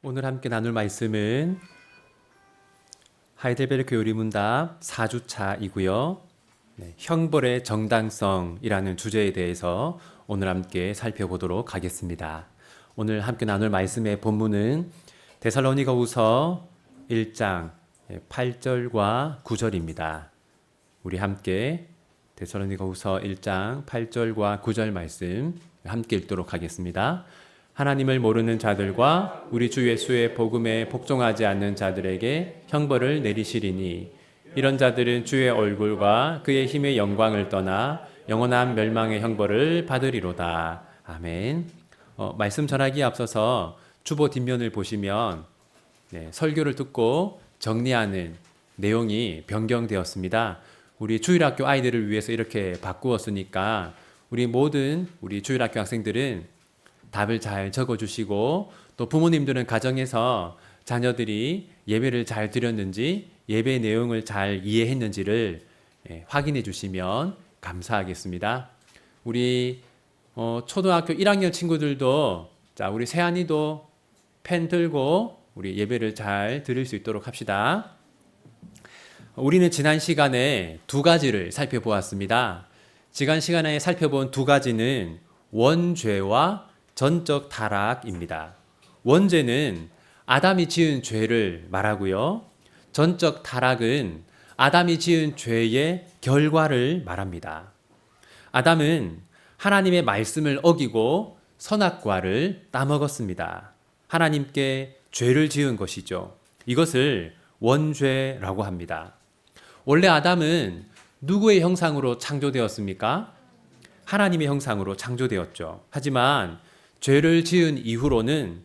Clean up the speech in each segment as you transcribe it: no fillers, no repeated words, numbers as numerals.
오늘 함께 나눌 말씀은 하이델베르크 요리문답 4주차이고요. 형벌의 정당성이라는 주제에 대해서 오늘 함께 살펴보도록 하겠습니다. 오늘 함께 나눌 말씀의 본문은 데살로니가후서 1장 8절과 9절입니다. 우리 함께 데살로니가후서 1장 8절과 9절 말씀 함께 읽도록 하겠습니다. 하나님을 모르는 자들과 우리 주 예수의 복음에 복종하지 않는 자들에게 형벌을 내리시리니 이런 자들은 주의 얼굴과 그의 힘의 영광을 떠나 영원한 멸망의 형벌을 받으리로다. 아멘. 말씀 전하기에 앞서서 주보 뒷면을 보시면 설교를 듣고 정리하는 내용이 변경되었습니다. 우리 주일학교 아이들을 위해서 이렇게 바꾸었으니까 우리 주일학교 학생들은 답을 잘 적어주시고 또 부모님들은 가정에서 자녀들이 예배를 잘 드렸는지 예배 내용을 잘 이해했는지를 확인해 주시면 감사하겠습니다. 우리 초등학교 1학년 친구들도 우리 세안이도 펜 들고 우리 예배를 잘 드릴 수 있도록 합시다. 우리는 지난 시간에 두 가지를 살펴보았습니다. 지난 시간에 살펴본 두 가지는 원죄와 전적 타락입니다. 원죄는 아담이 지은 죄를 말하고요. 전적 타락은 아담이 지은 죄의 결과를 말합니다. 아담은 하나님의 말씀을 어기고 선악과를 따먹었습니다. 하나님께 죄를 지은 것이죠. 이것을 원죄라고 합니다. 원래 아담은 누구의 형상으로 창조되었습니까? 하나님의 형상으로 창조되었죠. 하지만 죄를 지은 이후로는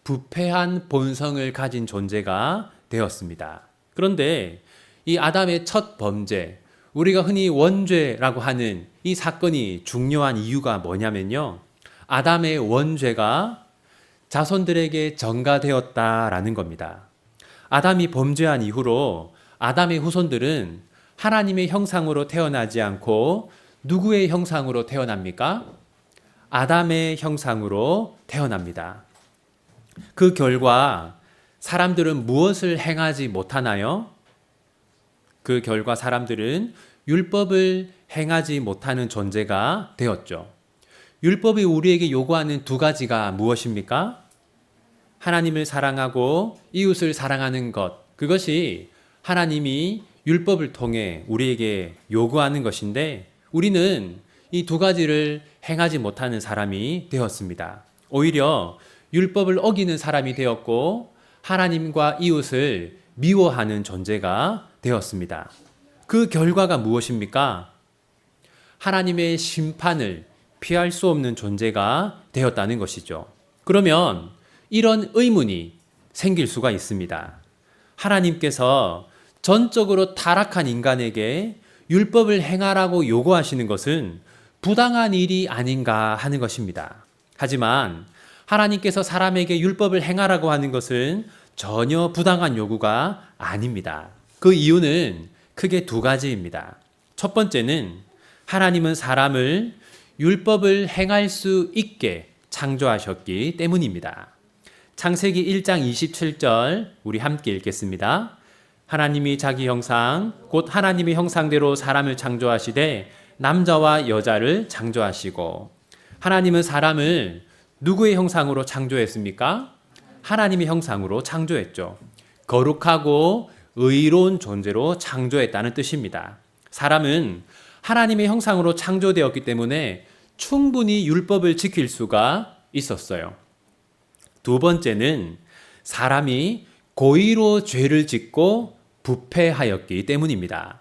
부패한 본성을 가진 존재가 되었습니다. 그런데 이 아담의 첫 범죄, 우리가 흔히 원죄라고 하는 이 사건이 중요한 이유가 뭐냐면요. 아담의 원죄가 자손들에게 전가되었다라는 겁니다. 아담이 범죄한 이후로 아담의 후손들은 하나님의 형상으로 태어나지 않고 누구의 형상으로 태어납니까? 아담의 형상으로 태어납니다. 그 결과 사람들은 무엇을 행하지 못하나요? 그 결과 사람들은 율법을 행하지 못하는 존재가 되었죠. 율법이 우리에게 요구하는 두 가지가 무엇입니까? 하나님을 사랑하고 이웃을 사랑하는 것, 그것이 하나님이 율법을 통해 우리에게 요구하는 것인데 우리는 이 두 가지를 행하지 못하는 사람이 되었습니다. 오히려 율법을 어기는 사람이 되었고 하나님과 이웃을 미워하는 존재가 되었습니다. 그 결과가 무엇입니까? 하나님의 심판을 피할 수 없는 존재가 되었다는 것이죠. 그러면 이런 의문이 생길 수가 있습니다. 하나님께서 전적으로 타락한 인간에게 율법을 행하라고 요구하시는 것은 부당한 일이 아닌가 하는 것입니다. 하지만 하나님께서 사람에게 율법을 행하라고 하는 것은 전혀 부당한 요구가 아닙니다. 그 이유는 크게 두 가지입니다. 첫 번째는 하나님은 사람을 율법을 행할 수 있게 창조하셨기 때문입니다. 창세기 1장 27절 우리 함께 읽겠습니다. 하나님이 자기 형상 곧 하나님의 형상대로 사람을 창조하시되 남자와 여자를 창조하시고 하나님은 사람을 누구의 형상으로 창조했습니까? 하나님의 형상으로 창조했죠. 거룩하고 의로운 존재로 창조했다는 뜻입니다. 사람은 하나님의 형상으로 창조되었기 때문에 충분히 율법을 지킬 수가 있었어요. 두 번째는 사람이 고의로 죄를 짓고 부패하였기 때문입니다.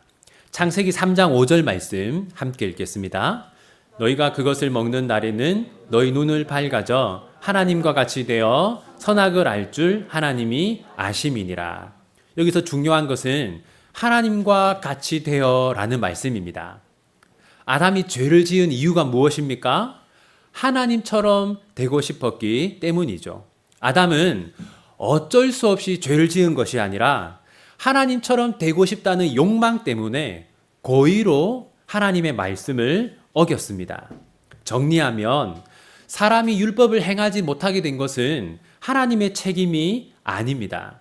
창세기 3장 5절 말씀 함께 읽겠습니다. 너희가 그것을 먹는 날에는 너희 눈을 밝아져 하나님과 같이 되어 선악을 알 줄 하나님이 아심이니라. 여기서 중요한 것은 하나님과 같이 되어라는 말씀입니다. 아담이 죄를 지은 이유가 무엇입니까? 하나님처럼 되고 싶었기 때문이죠. 아담은 어쩔 수 없이 죄를 지은 것이 아니라 하나님처럼 되고 싶다는 욕망 때문에 고의로 하나님의 말씀을 어겼습니다. 정리하면 사람이 율법을 행하지 못하게 된 것은 하나님의 책임이 아닙니다.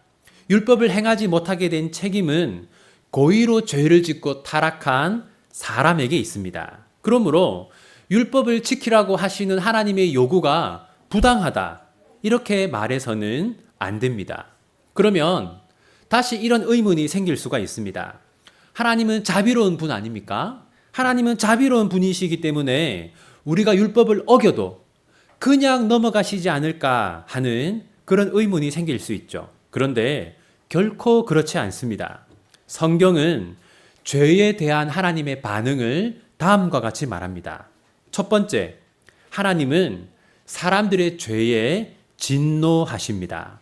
율법을 행하지 못하게 된 책임은 고의로 죄를 짓고 타락한 사람에게 있습니다. 그러므로 율법을 지키라고 하시는 하나님의 요구가 부당하다, 이렇게 말해서는 안 됩니다. 그러면 다시 이런 의문이 생길 수가 있습니다. 하나님은 자비로운 분 아닙니까? 하나님은 자비로운 분이시기 때문에 우리가 율법을 어겨도 그냥 넘어가시지 않을까 하는 그런 의문이 생길 수 있죠. 그런데 결코 그렇지 않습니다. 성경은 죄에 대한 하나님의 반응을 다음과 같이 말합니다. 첫 번째, 하나님은 사람들의 죄에 진노하십니다.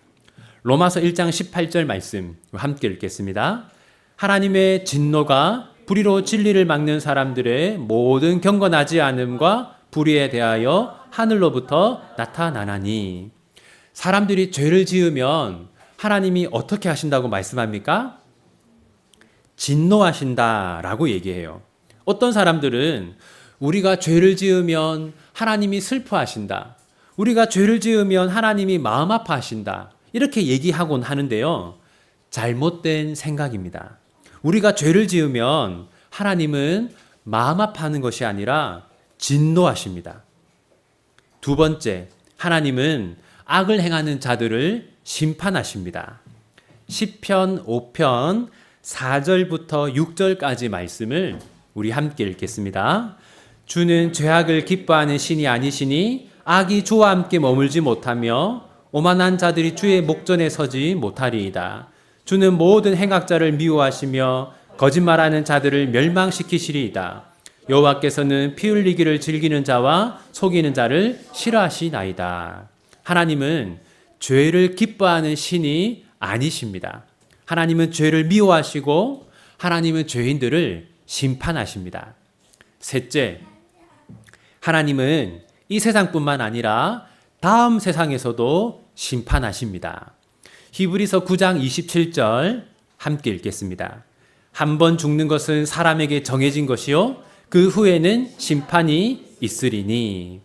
로마서 1장 18절 말씀 함께 읽겠습니다. 하나님의 진노가 불의로 진리를 막는 사람들의 모든 경건하지 않음과 불의에 대하여 하늘로부터 나타나나니. 사람들이 죄를 지으면 하나님이 어떻게 하신다고 말씀합니까? 진노하신다라고 얘기해요. 어떤 사람들은 우리가 죄를 지으면 하나님이 슬퍼하신다, 우리가 죄를 지으면 하나님이 마음 아파하신다, 이렇게 얘기하곤 하는데요. 잘못된 생각입니다. 우리가 죄를 지으면 하나님은 마음 아파하는 것이 아니라 진노하십니다. 두 번째, 하나님은 악을 행하는 자들을 심판하십니다. 시편 5편 4절부터 6절까지 말씀을 우리 함께 읽겠습니다. 주는 죄악을 기뻐하는 신이 아니시니 악이 주와 함께 머물지 못하며 오만한 자들이 주의 목전에 서지 못하리이다. 주는 모든 행악자를 미워하시며 거짓말하는 자들을 멸망시키시리이다. 여호와께서는 피 흘리기를 즐기는 자와 속이는 자를 싫어하시나이다. 하나님은 죄를 기뻐하는 신이 아니십니다. 하나님은 죄를 미워하시고 하나님은 죄인들을 심판하십니다. 셋째, 하나님은 이 세상뿐만 아니라 다음 세상에서도 심판하십니다. 히브리서 9장 27절 함께 읽겠습니다. 한 번 죽는 것은 사람에게 정해진 것이요 그 후에는 심판이 있으리니.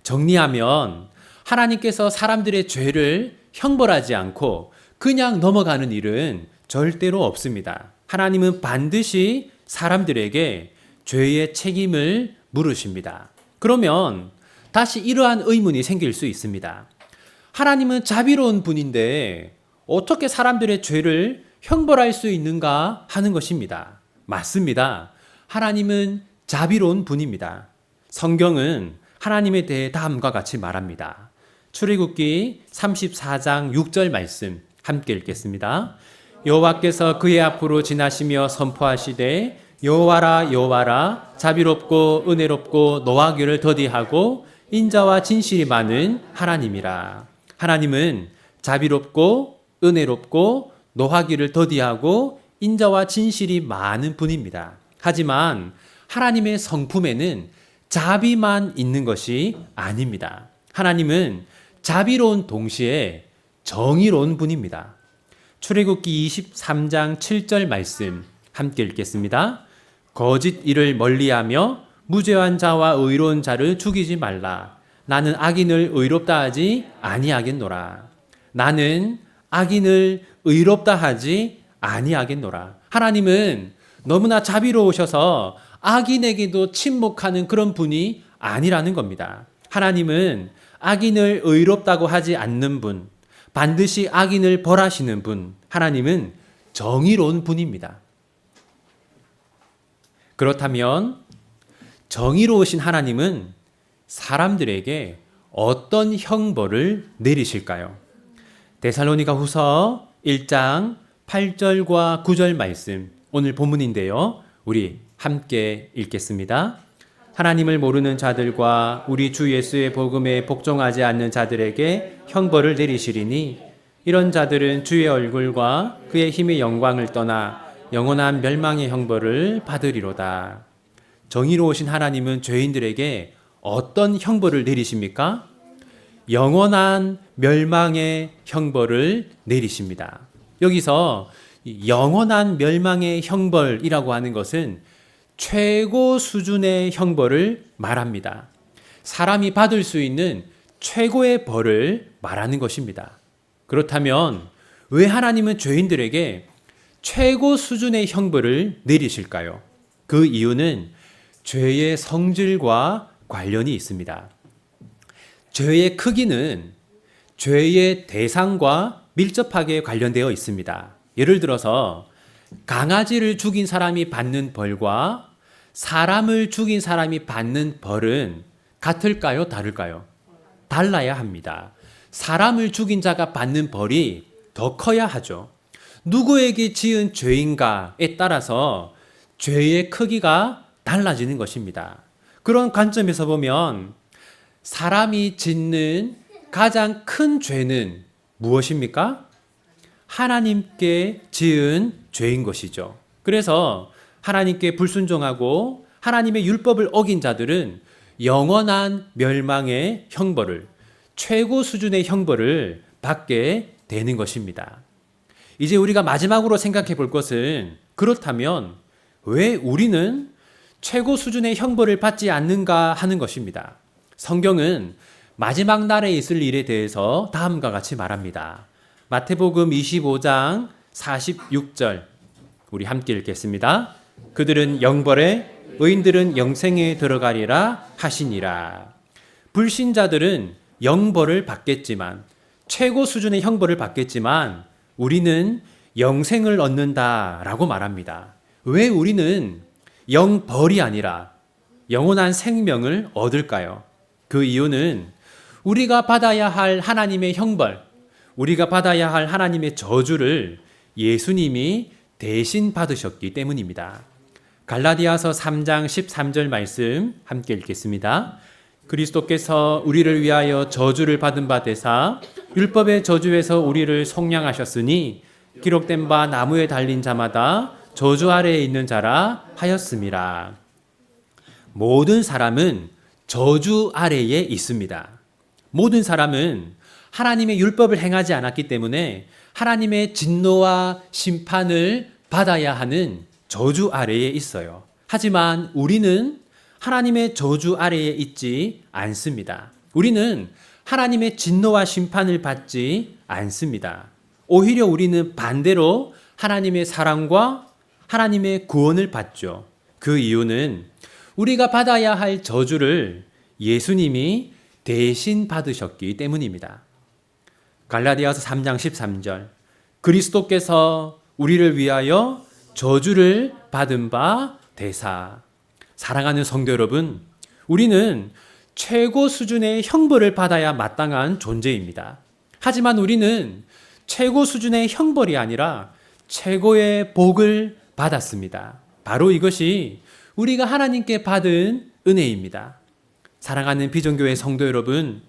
정리하면 하나님께서 사람들의 죄를 형벌하지 않고 그냥 넘어가는 일은 절대로 없습니다. 하나님은 반드시 사람들에게 죄의 책임을 물으십니다. 그러면 다시 이러한 의문이 생길 수 있습니다. 하나님은 자비로운 분인데 어떻게 사람들의 죄를 형벌할 수 있는가 하는 것입니다. 맞습니다. 하나님은 자비로운 분입니다. 성경은 하나님에 대해 다음과 같이 말합니다. 출애굽기 34장 6절 말씀 함께 읽겠습니다. 여호와께서 그의 앞으로 지나시며 선포하시되 여호와라 여호와라 자비롭고 은혜롭고 노하기를 더디하고 인자와 진실이 많은 하나님이라. 하나님은 자비롭고 은혜롭고 노하기를 더디하고 인자와 진실이 많은 분입니다. 하지만 하나님의 성품에는 자비만 있는 것이 아닙니다. 하나님은 자비로운 동시에 정의로운 분입니다. 출애굽기 23장 7절 말씀 함께 읽겠습니다. 거짓 일을 멀리하며 무죄한 자와 의로운 자를 죽이지 말라. 나는 악인을 의롭다 하지 아니하겠노라. 나는 악인을 의롭다 하지 아니하겠노라. 하나님은 너무나 자비로우셔서 악인에게도 침묵하는 그런 분이 아니라는 겁니다. 하나님은 악인을 의롭다고 하지 않는 분, 반드시 악인을 벌하시는 분, 하나님은 정의로운 분입니다. 그렇다면 정의로우신 하나님은 사람들에게 어떤 형벌을 내리실까요? 데살로니가 후서 1장 8절과 9절 말씀, 오늘 본문인데요. 우리 함께 읽겠습니다. 하나님을 모르는 자들과 우리 주 예수의 복음에 복종하지 않는 자들에게 형벌을 내리시리니 이런 자들은 주의 얼굴과 그의 힘의 영광을 떠나 영원한 멸망의 형벌을 받으리로다. 정의로우신 하나님은 죄인들에게 어떤 형벌을 내리십니까? 영원한 멸망의 형벌을 내리십니다. 여기서 영원한 멸망의 형벌이라고 하는 것은 최고 수준의 형벌을 말합니다. 사람이 받을 수 있는 최고의 벌을 말하는 것입니다. 그렇다면 왜 하나님은 죄인들에게 최고 수준의 형벌을 내리실까요? 그 이유는 죄의 성질과 관련이 있습니다. 죄의 크기는 죄의 대상과 밀접하게 관련되어 있습니다. 예를 들어서 강아지를 죽인 사람이 받는 벌과 사람을 죽인 사람이 받는 벌은 같을까요? 다를까요? 달라야 합니다. 사람을 죽인 자가 받는 벌이 더 커야 하죠. 누구에게 지은 죄인가에 따라서 죄의 크기가 달라지는 것입니다. 그런 관점에서 보면 사람이 짓는 가장 큰 죄는 무엇입니까? 하나님께 지은 죄인 것이죠. 그래서 하나님께 불순종하고 하나님의 율법을 어긴 자들은 영원한 멸망의 형벌을, 최고 수준의 형벌을 받게 되는 것입니다. 이제 우리가 마지막으로 생각해 볼 것은, 그렇다면 왜 우리는 최고 수준의 형벌을 받지 않는가 하는 것입니다. 성경은 마지막 날에 있을 일에 대해서 다음과 같이 말합니다. 마태복음 25장 46절 우리 함께 읽겠습니다. 그들은 영벌에 의인들은 영생에 들어가리라 하시니라. 불신자들은 영벌을 받겠지만, 최고 수준의 형벌을 받겠지만 우리는 영생을 얻는다라고 말합니다. 왜 우리는 영벌이 아니라 영원한 생명을 얻을까요? 그 이유는 우리가 받아야 할 하나님의 형벌, 우리가 받아야 할 하나님의 저주를 예수님이 대신 받으셨기 때문입니다. 갈라디아서 3장 13절 말씀 함께 읽겠습니다. 그리스도께서 우리를 위하여 저주를 받은 바 되사 율법의 저주에서 우리를 속량하셨으니 기록된 바 나무에 달린 자마다 저주 아래에 있는 자라 하였음이라. 모든 사람은 저주 아래에 있습니다. 모든 사람은 하나님의 율법을 행하지 않았기 때문에 하나님의 진노와 심판을 받아야 하는 저주 아래에 있어요. 하지만 우리는 하나님의 저주 아래에 있지 않습니다. 우리는 하나님의 진노와 심판을 받지 않습니다. 오히려 우리는 반대로 하나님의 사랑과 하나님의 구원을 받죠. 그 이유는 우리가 받아야 할 저주를 예수님이 대신 받으셨기 때문입니다. 갈라디아서 3장 13절 그리스도께서 우리를 위하여 저주를 받은 바 되사. 사랑하는 성도 여러분, 우리는 최고 수준의 형벌을 받아야 마땅한 존재입니다. 하지만 우리는 최고 수준의 형벌이 아니라 최고의 복을 받았습니다. 바로 이것이 우리가 하나님께 받은 은혜입니다. 사랑하는 비전교회 성도 여러분,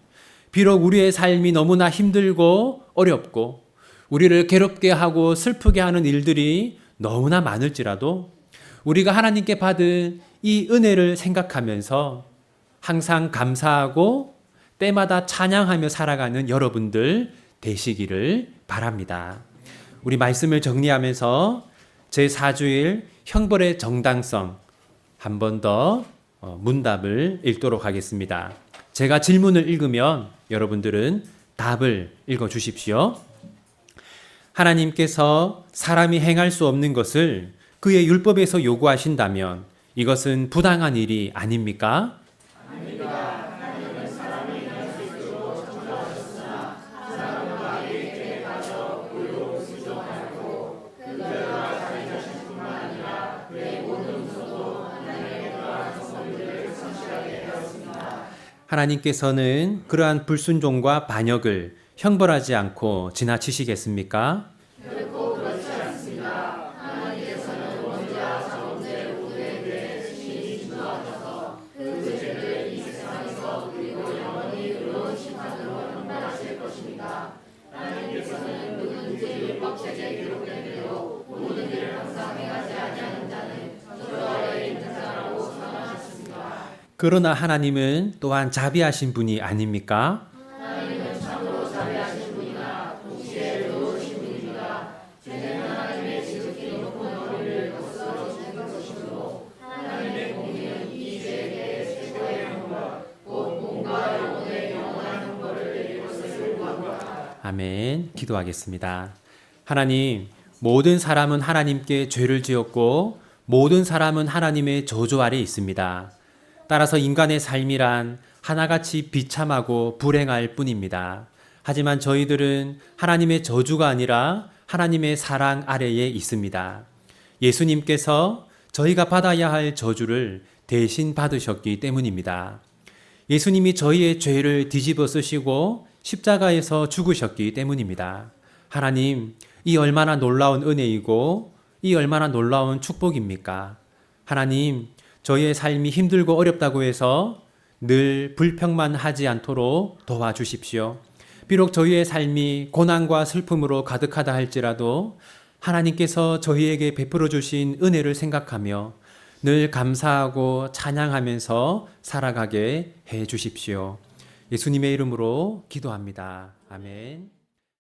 비록 우리의 삶이 너무나 힘들고 어렵고 우리를 괴롭게 하고 슬프게 하는 일들이 너무나 많을지라도 우리가 하나님께 받은 이 은혜를 생각하면서 항상 감사하고 때마다 찬양하며 살아가는 여러분들 되시기를 바랍니다. 우리 말씀을 정리하면서 제4주일 형벌의 정당성 한 번 더 문답을 읽도록 하겠습니다. 제가 질문을 읽으면 여러분들은 답을 읽어 주십시오. 하나님께서 사람이 행할 수 없는 것을 그의 율법에서 요구하신다면 이것은 부당한 일이 아닙니까? 아닙니다. 하나님은 사람이 행할 수 있도록 창조하셨으나 사람은 자기의 죄에 빠져 불로 부정하였고 그 결과 자기 자신뿐만 아니라 그의 모든 후손도 하나님의 그러한 선물들을 성실하게 되었습니다. 하나님께서는 그러한 불순종과 반역을 형벌하지 않고 지나치시겠습니까? 결코 그렇지 않습니다. 하나님께서는 원죄와 자범죄 모두에 대해 신이 진노하셔서 그 죄를 이 세상에서 그리고 영원히 의로운 심판으로 형벌하실 것입니다. 하나님께서는 누구든지 율법 책에 기록된 대로 모든 일을 항상 행하지 아니하는 자는 저주 아래에 있는 자라고 선언하셨습니다. 그러나 하나님은 또한 자비하신 분이 아닙니까? 하나님은 참으로 자비하신 분이나 동시에 의로우신 분입니다. 죄는 하나님의 지극히 높은 어리를 거스러 주는 것이므로 하나님의 공의는 이 죄에 대해 최고의 형벌, 곧 몸과 영혼의 영원한 형벌을 아멘. 기도하겠습니다. 하나님, 모든 사람은 하나님께 죄를 지었고 모든 사람은 하나님의 저주 아래 있습니다. 따라서 인간의 삶이란 하나같이 비참하고 불행할 뿐입니다. 하지만 저희들은 하나님의 저주가 아니라 하나님의 사랑 아래에 있습니다. 예수님께서 저희가 받아야 할 저주를 대신 받으셨기 때문입니다. 예수님이 저희의 죄를 뒤집어 쓰시고 십자가에서 죽으셨기 때문입니다. 하나님, 이 얼마나 놀라운 은혜이고 이 얼마나 놀라운 축복입니까? 하나님, 저희의 삶이 힘들고 어렵다고 해서 늘 불평만 하지 않도록 도와주십시오. 비록 저희의 삶이 고난과 슬픔으로 가득하다 할지라도 하나님께서 저희에게 베풀어 주신 은혜를 생각하며 늘 감사하고 찬양하면서 살아가게 해 주십시오. 예수님의 이름으로 기도합니다. 아멘.